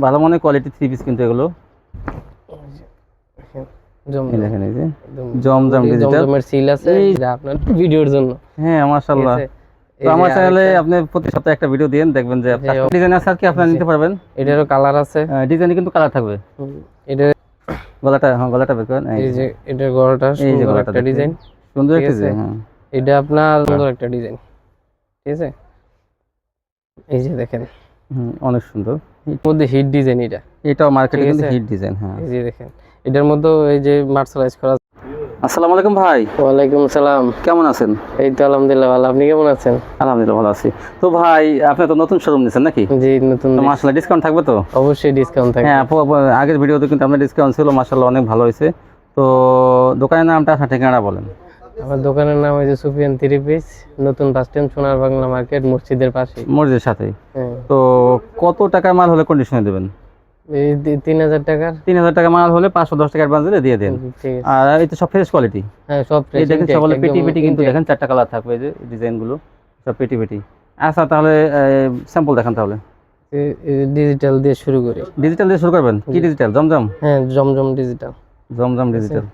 ভালো মানের quality three piece কিন্তু এগুলো এই দেখেন, এই যে জমজম ডিজিটাল জমজমের সিল আছে যা আপনার ভিডিওর জন্য। হ্যাঁ মাশাআল্লাহ। তো আমার চ্যানেলে আপনি প্রতি সপ্তাহে একটা ভিডিও দেন, দেখবেন যে কাস্টমার ডিজাইন আছে আর কি আপনারা নিতে পারবেন। এটারও কালার আছে, ডিজাইনে কিন্তু কালার থাকবে। এটা গলাটা, হ্যাঁ গলাটা বের করেন। এই যে এটার গলাটা সুন্দর একটা ডিজাইন, সুন্দর একটা ডিজাইন। হ্যাঁ এটা আপনার সুন্দর একটা ডিজাইন, ঠিক আছে। এই যে দেখেন, অনেক সুন্দর। এর মধ্যে হিট ডিজাইন, এটাও মার্কেটে কিন্তু হিট ডিজাইন। হ্যাঁ এই যে দেখেন, এটার মধ্যে এই যে মার্শালাইজ করা। আসসালামু আলাইকুম ভাই। ওয়ালাইকুম আসসালাম, কেমন আছেন? এই তো আলহামদুলিল্লাহ ভালো, আপনি কেমন আছেন? আলহামদুলিল্লাহ ভালো আছি। তো ভাই আপনি তো নতুন শোরুম নিছেন নাকি? জি নতুন। তো মাশাআল্লাহ ডিসকাউন্ট থাকবে তো? অবশ্যই ডিসকাউন্ট থাকবে। হ্যাঁ আগের ভিডিওতে কিন্তু আপনার ডিসকাউন্ট ছিল, মাশাআল্লাহ অনেক ভালো হয়েছে। তো দোকানের নামটা আপনার ঠিকানা বলেন। আমার দোকানের নাম হচ্ছে সুফিয়ান থ্রি পিস, নতুন বাস স্ট্যান্ড, সোনার বাংলা মার্কেট, মসজিদের পাশে। মসজিদের সাথেই। হ্যাঁ। তো কত টাকার মাল হলে কন্ডিশনে দেবেন? এই 3000 টাকার। 3000 টাকা মাল হলে 510 টাকা অ্যাডভান্স দিলে দিয়ে দেন। ঠিক আছে। আর এই তো সব ফ্রেশ কোয়ালিটি। হ্যাঁ সব ফ্রেশ। এই দেখেন সকলে পেটি পেটি কিন্তু দেখেন 4টা কালার থাকবে, এই যে ডিজাইনগুলো সব পেটি পেটি। আচ্ছা তাহলে স্যাম্পল দেখান তাহলে। ডিজিটাল দিয়ে শুরু করি। ডিজিটাল দিয়ে শুরু করবেন? কি ডিজিটাল? জমজম? হ্যাঁ জমজম ডিজিটাল। জমজম ডিজিটাল,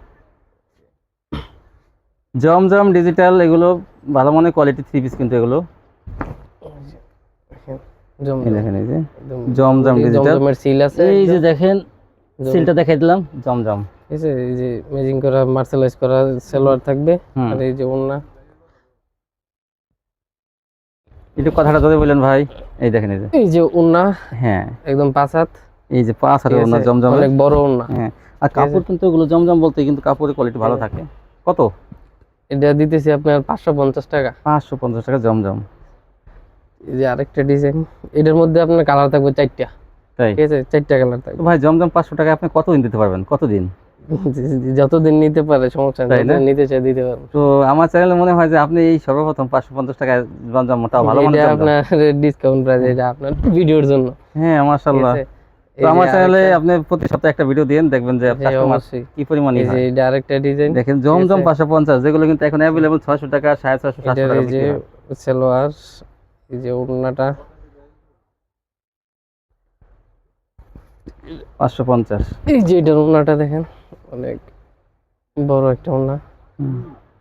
জমজম ডিজিটাল এগুলো ভালো মানের কোয়ালিটি থ্রি পিস কিন্তু এগুলো। এই দেখেন, এই যে জমজম ডিজিটাল, জমজমের সিল আছে, এই যে দেখেন সিলটা দেখাই দিলাম জমজম। ঠিক আছে। এই যে ম্যাচিং করা মার্শালাইজ করা সালোয়ার থাকবে, আর এই যে ওন্না। একটু কথাটা যদি বলেন ভাই। এই দেখেন, এই যে ওন্না, হ্যাঁ একদম 5 হাত, এই যে 5 হাতের ওন্না জমজম, অনেক বড় ওন্না। হ্যাঁ আর কাপড় কিন্তু এগুলো জমজম বলতে কিন্তু কাপড়ের কোয়ালিটি ভালো থাকে। কত? এটা দিতেছি আপনার 550 টাকা। 550 টাকা জমজম। এই যে আরেকটা ডিজাইন, এটার মধ্যে আপনার কালার থাকবে 4টা। তাই? ঠিক আছে, 4টা কালার থাকবে। ভাই জমজম 500 টাকা আপনি কতদিন দিতে পারবেন? কতদিন? যতদিন নিতে পারে সমস্যা নেই, যতদিন নিতে চাই দিতে পারবো। তো আমার চ্যানেলে মনে হয় যে আপনি এই সর্বপ্রথম 550 টাকা জমজম, মোটা ভালো মানের এটা জমজম। আপনার ডিসকাউন্ট প্রাইস, এটা আপনার ভিডিওর জন্য। হ্যাঁ মাশাআল্লাহ। তো আমার চ্যানেলে আপনি প্রতি সপ্তাহে একটা ভিডিও দেন, দেখবেন যে কাস্টমার কি পরিমাণ হয়। এই যে এটা আরেকটা ডিজাইন দেখেন জমজম 550, যেগুলো কিন্তু এখন अवेलेबल 600 টাকা, 650, 700 টাকা এই যে সালোয়ার, এই যে ওড়নাটা 550। এই যে এটার ওড়নাটা দেখেন, অনেক বড় একটা ওড়না।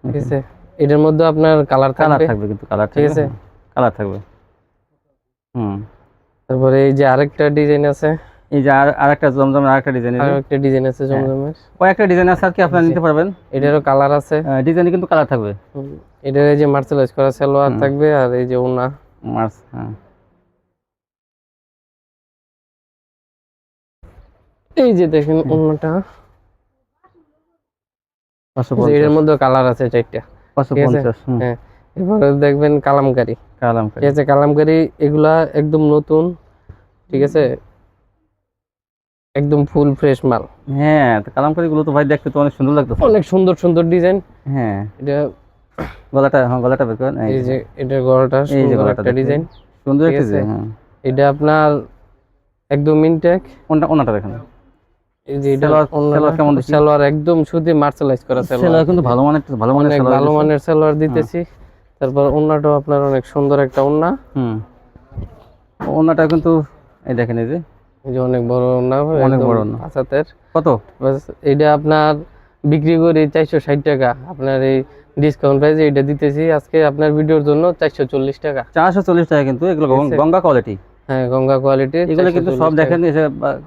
ঠিক আছে, এটার মধ্যে আপনার কালার থাকবে কিন্তু কালার ঠিক আছে, কালার থাকবে। তারপরে এই যে আরেকটা ডিজাইন আছে, এই যে আরেকটা জমজমের আরেকটা ডিজাইন, আরেকটা ডিজাইন আছে জমজমের। কয়েকটা ডিজাইন আছে আর কি আপনারা নিতে পারবেন। এটারও কালার আছে, ডিজাইনে কিন্তু কালার থাকবে। এটার এই যে মার্শালাইজ করা সালোয়ার থাকবে, আর এই যে ওড়না হ্যাঁ এই যে দেখেন ওড়নাটা। এর মধ্যে কালার আছে 4টা। 550। হ্যাঁ, এবারে দেখবেন কালামকারী। ঠিক আছে, কালামকারী এগুলা একদম নতুন, ঠিক আছে, একদম ফুল ফ্রেশ মাল। হ্যাঁ কালামকারী গুলো তো ভাই দেখতে তো অনেক সুন্দর লাগতো, অনেক সুন্দর সুন্দর ডিজাইন। হ্যাঁ এটা গলাটা, হ্যাঁ গলাটা বের করেন। এই যে এটার গলাটা সুন্দর একটা ডিজাইন, সুন্দর একটা ডিজাইন। হ্যাঁ এটা আপনার একদম ইনটেক। ওনাটা দেখেন, এই যে এটা সালোয়ার কেমন, সালোয়ার একদম শুধু মার্শালাইজ করা সালোয়ার, কিন্তু ভালো মানের ভালো মানের সালোয়ার দিতেছি। তারপর ওন্নাটাও আপনার অনেক সুন্দর একটা ওন্না। ওন্নাটা কিন্তু এই দেখেন, এই যে অনেক বড় ওন্না, অনেক বড় ওন্না। আসাতের কত? এটা আপনার বিক্রি করি 460 টাকা, আপনার এই ডিসকাউন্ট প্রাইসে এটা দিতেছি আজকে আপনার ভিডিওর জন্য 440 টাকা। 440 টাকা কিন্তু এগুলো গঙ্গা কোয়ালিটি। হ্যাঁ গঙ্গা কোয়ালিটি, এগুলো কিন্তু সব দেখেন,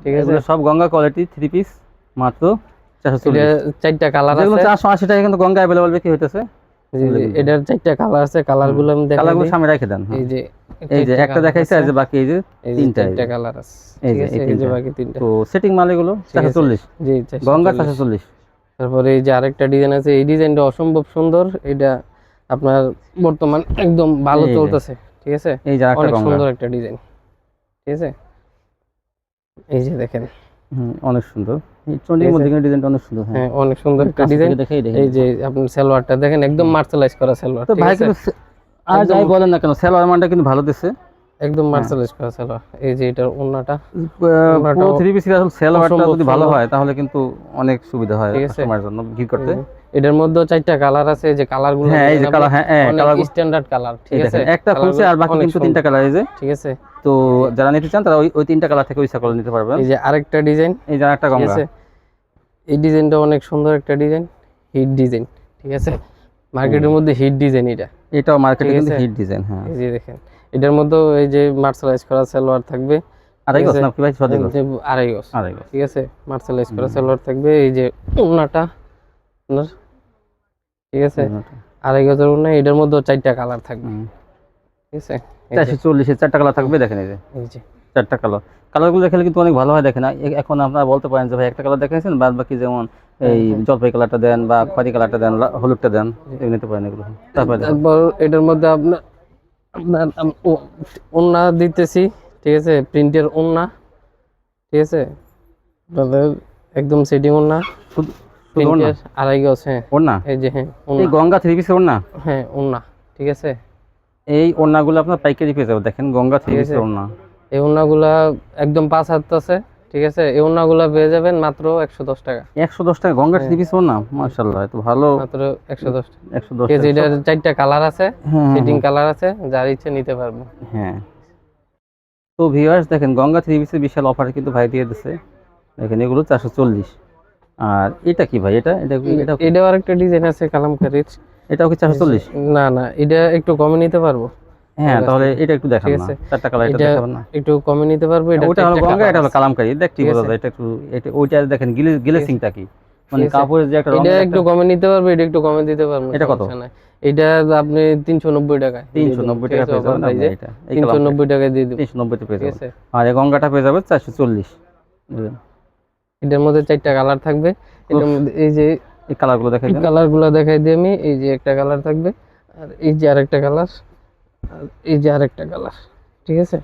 ঠিক আছে সব গঙ্গা কোয়ালিটি থ্রি পিস, মাত্র 440। 4টা কালার আছে, যেগুলো 480 টাকা কিন্তু গঙ্গা अवेलेबल বিক্রি হইতেছে। এটার 4টা কালার আছে, কালারগুলো আমি দেখাই। কালারগুলো সামনে রেখে দেন। এই যে একটা দেখাইছে, আর যে বাকি এই যে 3টা কালার আছে, এই যে বাকি 3টা। তো সেটিং মাল এগুলো 440। জি গঙ্গা 440। তারপরে এই যে আরেকটা ডিজাইন আছে, এই ডিজাইনটা অসম্ভব সুন্দর, এটা আপনার বর্তমান একদম ভালো চলতেছে। ঠিক আছে, এই যে অনেক সুন্দর একটা ডিজাইন। ঠিক আছে, এই যে দেখেন অনেক সুন্দর, এই চন্ডির মধ্যে ডিজাইনটা অনেক সুন্দর। হ্যাঁ অনেক সুন্দর একটা ডিজাইন। এই যে আপনি সালোয়ারটা দেখেন, একদম মার্শালাইজ করা সালোয়ার। তো ভাই কিন্তু আর যাই বলেন না কেন, সালোয়ার মানটা কিন্তু ভালো দিছে, একদম মার্শালাইজ করা সালোয়ার। এই যে এটার ওন্নাটা, পুরো থ্রি পিসের আসলে সালোয়ারটা যদি ভালো হয় তাহলে কিন্তু অনেক সুবিধা হয় কাস্টমারের জন্য ভিড় করতে। এটার মধ্যে 4টা কালার আছে, যে কালারগুলো হ্যাঁ এই যে কালার, হ্যাঁ কালার স্ট্যান্ডার্ড কালার, ঠিক আছে। একটা খুলছে আর বাকি কিন্তু 3টা কালার এই যে, ঠিক আছে। তো যারা নিতে চান তারা ওই 3টা কালার থেকে ইচ্ছা করে নিতে পারবেন। এই যে আরেকটা ডিজাইন, এই যে আরেকটা ঠিক গঙ্গা, আছে। এই ডিজাইনটা অনেক সুন্দর একটা ডিজাইন, হিট ডিজাইন, ঠিক আছে। মার্কেটের মধ্যে হিট ডিজাইন এটাও মার্কেটে ঠিক কিন্তু আছে। Hit design. হ্যাঁ এই যে দেখেন, এটার মধ্যে এই যে মার্শালাইজ করা সালোয়ার থাকবে, আড়াই ঠিক গজ আছে। না কি ভাই, সরি গজ, আড়াই গজ, আড়াই গজ, ঠিক আছে। মার্শালাইজ করা সালোয়ার থাকবে। এই যে ওড়নাটা আপনার, ঠিক আছে, আড়াই গজের ওড়না। এটার মধ্যে 4টা কালার থাকবে, ঠিক আছে। 440 এর 4টা কালার থাকবে। দেখেন এই যে এই যে 4টা কালার, কালারগুলো দেখলে কিন্তু অনেক ভালো হয়। দেখেন এখন আপনারা বলতে পারেন যে ভাই একটা কালার দেখাইছেন, বাদ বাকি যেমন এই জলপাই কালারটা দেন বা খয়েরি কালারটা দেন, হলুদটা দেন, এগুলো নিতে পারেন এগুলো। তারপরে তারপর এটার মধ্যে আপনার আপনার ওড়না দিতেছি, ঠিক আছে, প্রিন্টের ওড়না, ঠিক আছে। আপনাদের একদম সেটিং ওড়না, শুধু প্রিন্টের আড়াই গজ। হ্যাঁ ওড়না, এই যে, হ্যাঁ এই গঙ্গা 3 পিসের ওড়না, হ্যাঁ ওড়না, ঠিক আছে। এই ওড়নাগুলো আপনার পাইকারি পেয়ে যাবেন। দেখেন গঙ্গা 3 পিসের ওড়না, এই ওড়নাগুলা একদম 5 হাত আছে, ঠিক আছে। এই ওড়নাগুলা পেয়ে যাবেন মাত্র 110 টাকা। 110 টাকা গঙ্গা 3 পিসের ওড়না, মাশাআল্লাহ এত ভালো, মাত্র 110 টাকা। 110 ঠিক আছে, টাকা। এটার 4টা কালার আছে, হ্যাঁ সেটিং কালার আছে, যার ইচ্ছে নিতে পারবে। হ্যাঁ। তো ভিউয়ার্স দেখেন গঙ্গা 3 পিসের বিশাল অফার কিন্তু ভাই দিয়ে দিচ্ছে। দেখেন এগুলো 440। আর এটা কি ভাই, এটাও আরেকটা ডিজাইন আছে কালামকারীর, এটাও কি 440? না না, এটা একটু কমে নিতে পারবো। হ্যাঁ তাহলে এটা একটু দেখান ঠিক না, আছে। 4টা কালার এটা এটা দেখাবেন না। একটু কমে নিতে পারবো। এটা ওটা হলো 4টা গঙ্গা, কালার এটা হলো আছে। কালামকারী। দেখতে ঠিক বোঝা আছে। যায় এটা একটু, এটা ওইটা দেখেন গ্লেসিংটা কি, মানে ঠিক আছে। কাপড়ের যে একটা রং, এটা একটু কমে নিতে পারবো, এটা একটু কমে দিতে পারবো, এটা কত? সমস্যা নাই। এটা আপনি 390 টাকা, 390 টাকা পেয়ে যাবেন আপনি এটা, এই 390 টাকায় দিয়ে দেব, 390 তে পেয়ে ঠিক যাবেন। আছে। আর এই গঙ্গাটা পেয়ে যাবেন 440। বুঝলেন? এটার মধ্যে 4টা কালার থাকবে। এটার মধ্যে এই যে এই কালারগুলো দেখাই দেন। কালারগুলো দেখাই দিই আমি। এই যে একটা কালার থাকবে, আর এই যে আরেকটা কালার, আর এই যে আরেকটা কালার, ঠিক আছে।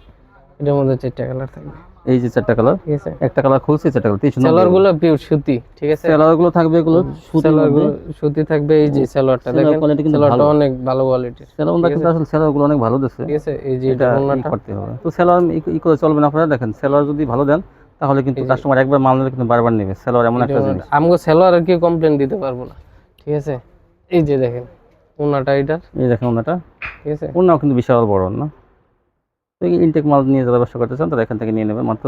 এটার মধ্যে 4টা কালার থাকবে, এই যে 4টা কালার, ঠিক আছে। একটা কালার খুলছে 4টা কালার, 390। সালোয়ারগুলো পিওর সুতি, ঠিক আছে। সালোয়ারগুলো থাকবে এগুলো সুতির মধ্যে, সুতি থাকবে। এই যে সালোয়ারটা সালোয়ার দেখেন, কোয়ালিটি কিন্তু সালোয়ারটা ভালো, অনেক ভালো কোয়ালিটির, সালোয়ারটা কিন্তু আসলে সালোয়ারগুলো অনেক ভালো দিচ্ছে, ঠিক আছে। এই যে এটা এটা ওড়নাটা, করতে হবে। তো সালোয়ার করে চলবে না আপনারা। দেখেন সালোয়ার যদি ভালো দেন তাহলে কিন্তু কাস্টমার একবার মাল নিলে কিন্তু বারবার নেবে। সালোয়ার এমন একটা জিনিস, আমগো সালোয়ার আর কি কমপ্লেইন দিতে পারবো না, ঠিক আছে। এই যে দেখেন ওড়নাটা, এটার, এই দেখেন ওনাটা, ঠিক আছে। ওনাও কিন্তু বিশাল বড় না। তো এই ইনটেক মাল নিয়ে যারা ব্যবসা করতে চান তারা এখান থেকে নিয়ে নেবেন। মাত্র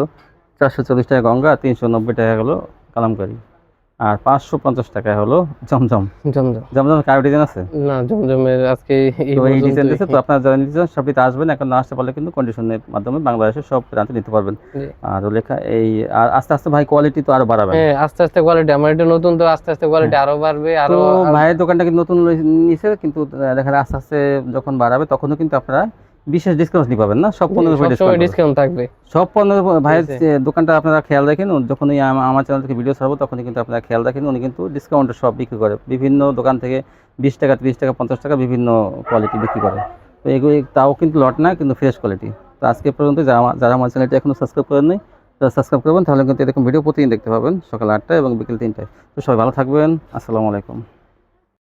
440 টাকা গঙ্গা, 390 টাকা হলো কালামকারী, আর 550 টাকা হলো জমজম। জমজম, জমজম কার ডিজাইন আছে? না জমজমের আজকে এই তো এই ডিজাইন পর্যন্তই। দিচ্ছে। তো আপনারা যারা নিতে চান সবটিতে আসবেন, এখন না আসতে পারলে কিন্তু কন্ডিশনের মাধ্যমে বাংলাদেশের সব প্রান্তে নিতে পারবেন। জি। আর লেখা এই, আর আস্তে আস্তে ভাই কোয়ালিটি তো আরো বাড়াবেন। হ্যাঁ আস্তে আস্তে কোয়ালিটি, আমার এটা নতুন তো আস্তে আস্তে কোয়ালিটি আরো বাড়বে। তো আরো ভাইয়ের দোকানটা কিন্তু নতুন নিছে, কিন্তু দেখা যায় আস্তে আস্তে যখন বাড়াবে তখনও কিন্তু আপনারা বিশেষ ডিসকাউন্ট নিতে পাবেন না, সব পণ্যের উপর সবসময় ডিসকাউন্ট ডিসকাউন্ট থাকবে। সব পণ্যের উপর। ভাইয়ের ঠিক দোকানটা আপনারা খেয়াল রাখেন, যখনই আমার চ্যানেল থেকে ভিডিও ছাড়বো তখনই কিন্তু আপনারা খেয়াল রাখেন, উনি কিন্তু ডিসকাউন্টে সব বিক্রি করে। বিভিন্ন দোকান থেকে 20 টাকা, 30 টাকা, 50 টাকা বিভিন্ন কোয়ালিটি বিক্রি করে। তো এগুলি তাও কিন্তু লট না, কিন্তু ফ্রেশ কোয়ালিটি। তো আজকে পর্যন্ত যারা আমার চ্যানেলটি এখনও সাবস্ক্রাইব করেন নাই তারা সাবস্ক্রাইব করবেন, তাহলে কিন্তু এরকম ভিডিও প্রতিদিন দেখতে পাবেন সকাল 8টায় এবং বিকেল 3টায়। তো সবাই ভালো থাকবেন, আসসালামু আলাইকুম।